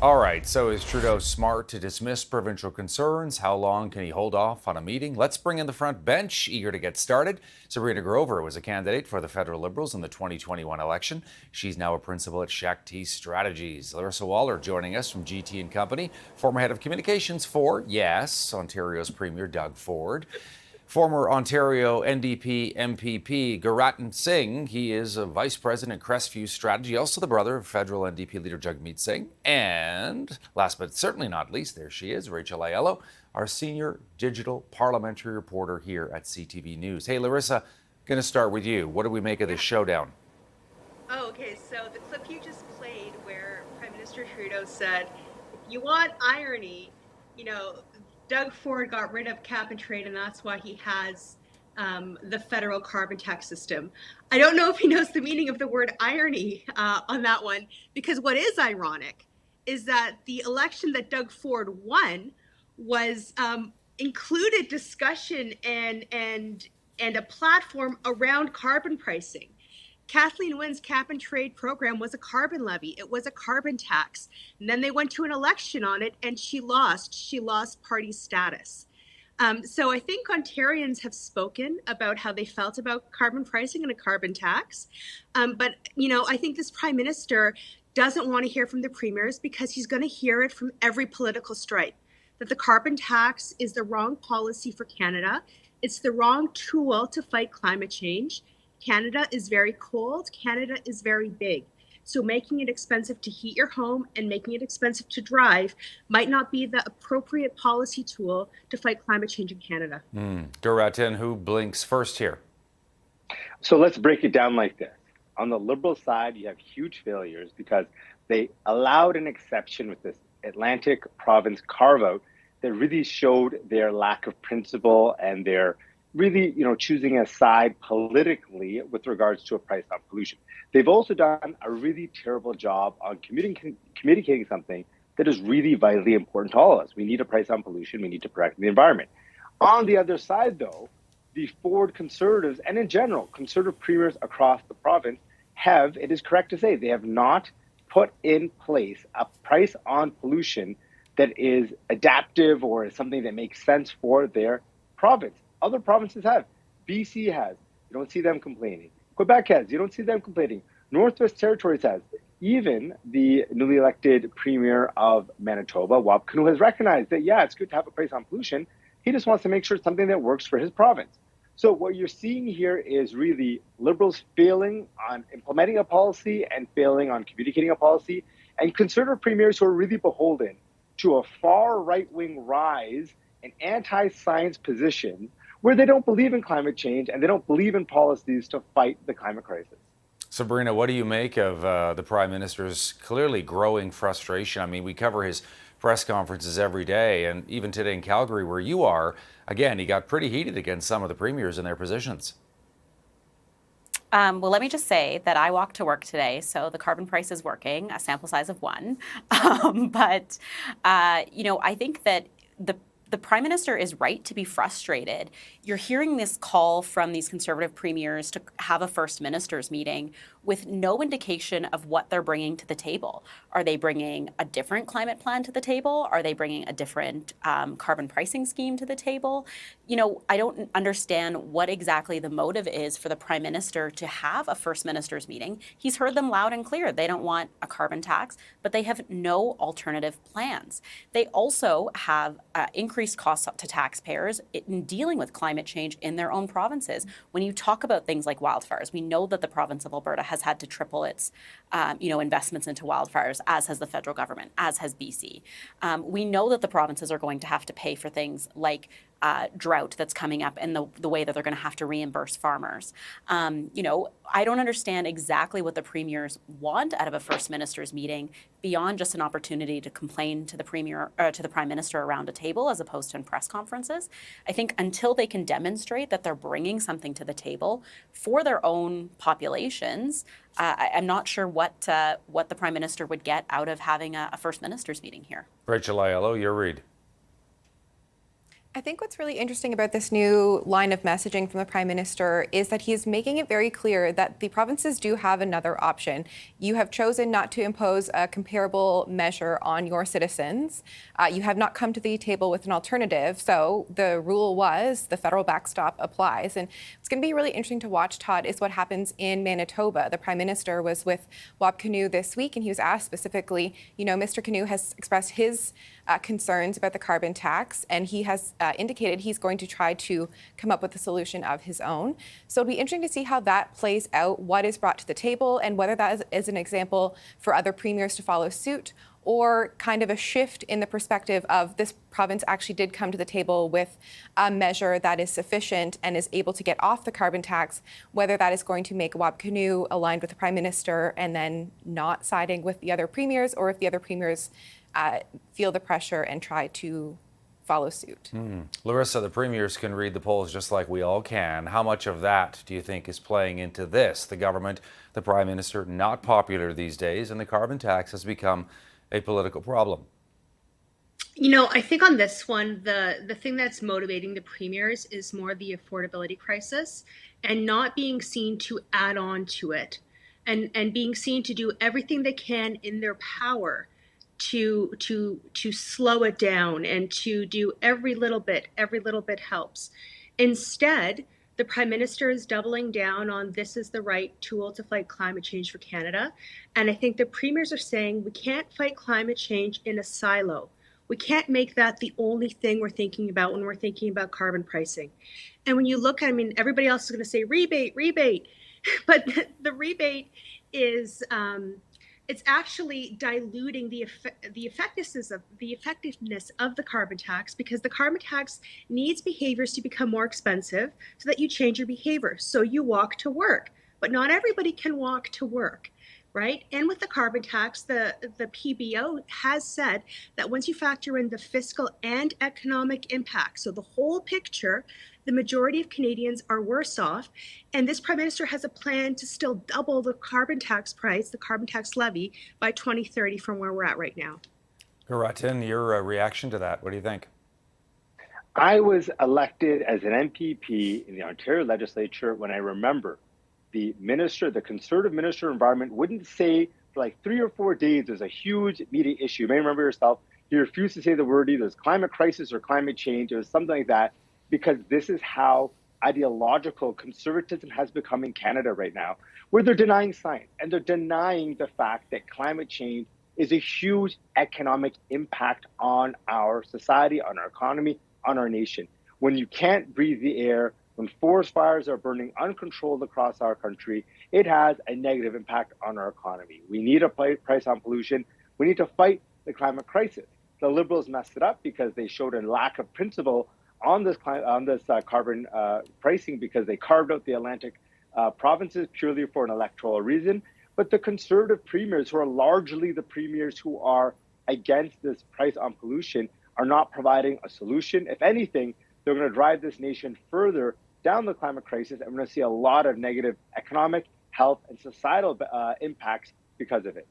All right, so is Trudeau smart to dismiss provincial concerns? How long can he hold off on a meeting? Let's bring in the front bench, eager to get started. Sabrina Grover was a candidate for the federal Liberals in the 2021 election. She's now a principal at Shakti Strategies. Larissa Waller joining us from GT and Company, former head of communications for, yes, Ontario's Premier Doug Ford. Former Ontario NDP MPP Gurratan Singh, he is a vice president at Crestview Strategy, also the brother of federal NDP leader Jagmeet Singh. And last but certainly not least, there she is, Rachel Aiello, our senior digital parliamentary reporter here at CTV News. Hey, Larissa, going to start with you. What do we make of this showdown? Oh, okay. So the clip you just played where Prime Minister Trudeau said, if you want irony, Doug Ford got rid of cap and trade, and that's why he has the federal carbon tax system. I don't know if he knows the meaning of the word irony on that one, because what is ironic is that the election that Doug Ford won was included discussion and a platform around carbon pricing. Kathleen Wynne's cap and trade program was a carbon levy. It was a carbon tax. And then they went to an election on it and she lost. She lost party status. So I think Ontarians have spoken about how they felt about carbon pricing and a carbon tax. But I think this Prime Minister doesn't want to hear from the premiers because he's going to hear it from every political stripe, that the carbon tax is the wrong policy for Canada. It's the wrong tool to fight climate change. Canada is very cold. Canada is very big. So making it expensive to heat your home and making it expensive to drive might not be the appropriate policy tool to fight climate change in Canada. Gurratan, who blinks first here? So let's break it down like this. On the Liberal side, you have huge failures because they allowed an exception with this Atlantic province carve-out that really showed their lack of principle and their really, choosing a side politically with regards to a price on pollution. They've also done a really terrible job on communicating something that is really vitally important to all of us. We need a price on pollution. We need to protect the environment. On the other side, though, the Ford Conservatives, and in general, Conservative premiers across the province have, it is correct to say, they have not put in place a price on pollution that is adaptive or is something that makes sense for their province. Other provinces have. BC has. You don't see them complaining. Quebec has. You don't see them complaining. Northwest Territories has. Even the newly elected Premier of Manitoba, Wab Kinew, has recognized that, it's good to have a price on pollution. He just wants to make sure it's something that works for his province. So what you're seeing here is really Liberals failing on implementing a policy and failing on communicating a policy, and Conservative premiers who are really beholden to a far right-wing rise in anti-science position where they don't believe in climate change and they don't believe in policies to fight the climate crisis. Sabrina, what do you make of the Prime Minister's clearly growing frustration? I mean, we cover his press conferences every day, and even today in Calgary, where you are, again, he got pretty heated against some of the premiers in their positions. Well, let me just say that I walked to work today, so the carbon price is working, a sample size of 1. But I think that the Prime Minister is right to be frustrated. You're hearing this call from these Conservative premiers to have a First Minister's meeting with no indication of what they're bringing to the table. Are they bringing a different climate plan to the table? Are they bringing a different carbon pricing scheme to the table? I don't understand what exactly the motive is for the Prime Minister to have a First Minister's meeting. He's heard them loud and clear. They don't want a carbon tax, but they have no alternative plans. They also have increased costs to taxpayers in dealing with climate change in their own provinces. When you talk about things like wildfires, we know that the province of Alberta has had to triple its investments into wildfires, as has the federal government, as has BC. We know that the provinces are going to have to pay for things like drought that's coming up and the way that they're going to have to reimburse farmers. I don't understand exactly what the premiers want out of a First Minister's meeting beyond just an opportunity to complain to the Premier or to the Prime Minister around a table as opposed to in press conferences. I think until they can demonstrate that they're bringing something to the table for their own populations, I'm not sure what the Prime Minister would get out of having a First Minister's meeting here. Rachel Aiello, your read. I think what's really interesting about this new line of messaging from the Prime Minister is that he is making it very clear that the provinces do have another option. You have chosen not to impose a comparable measure on your citizens. You have not come to the table with an alternative. So the rule was the federal backstop applies. And it's going to be really interesting to watch, Todd, is what happens in Manitoba. The Prime Minister was with Wab Kinew this week, and he was asked specifically, Mr. Kinew has expressed his concerns about the carbon tax, and he has indicated he's going to try to come up with a solution of his own. So it'll be interesting to see how that plays out, what is brought to the table, and whether that is an example for other premiers to follow suit, or kind of a shift in the perspective of this province actually did come to the table with a measure that is sufficient and is able to get off the carbon tax, whether that is going to make Wab Kinew aligned with the Prime Minister and then not siding with the other premiers, or if the other premiers feel the pressure and try to follow suit. Larissa, the premiers can read the polls just like we all can. How much of that do you think is playing into this? The government, the Prime Minister, not popular these days, and the carbon tax has become a political problem. I think on this one, the thing that's motivating the premiers is more the affordability crisis and not being seen to add on to it, and being seen to do everything they can in their power to slow it down and to do every little bit helps. Instead, the Prime Minister is doubling down on this is the right tool to fight climate change for Canada. And I think the premiers are saying we can't fight climate change in a silo. We can't make that the only thing we're thinking about when we're thinking about carbon pricing. And when you look at, everybody else is going to say rebate, but the rebate is it's actually diluting the effectiveness of the carbon tax, because the carbon tax needs behaviors to become more expensive so that you change your behavior. So you walk to work, but not everybody can walk to work, right? And with the carbon tax, the PBO has said that once you factor in the fiscal and economic impact, so the whole picture, the majority of Canadians are worse off. And this Prime Minister has a plan to still double the carbon tax price, the carbon tax levy, by 2030 from where we're at right now. Garatin, your reaction to that, what do you think? I was elected as an MPP in the Ontario legislature when I remember the Conservative Minister of Environment wouldn't say for like 3 or 4 days there's a huge media issue. You may remember yourself, he refused to say the word either climate crisis or climate change. It was something like that, because this is how ideological conservatism has become in Canada right now, where they're denying science and they're denying the fact that climate change is a huge economic impact on our society, on our economy, on our nation. When you can't breathe the air, when forest fires are burning uncontrolled across our country, it has a negative impact on our economy. We need a price on pollution. We need to fight the climate crisis. The Liberals messed it up because they showed a lack of principle on this carbon pricing, because they carved out the Atlantic provinces purely for an electoral reason. But the Conservative premiers, who are largely the premiers who are against this price on pollution, are not providing a solution. If anything, they're going to drive this nation further down the climate crisis, and we're going to see a lot of negative economic, health, and societal impacts because of it.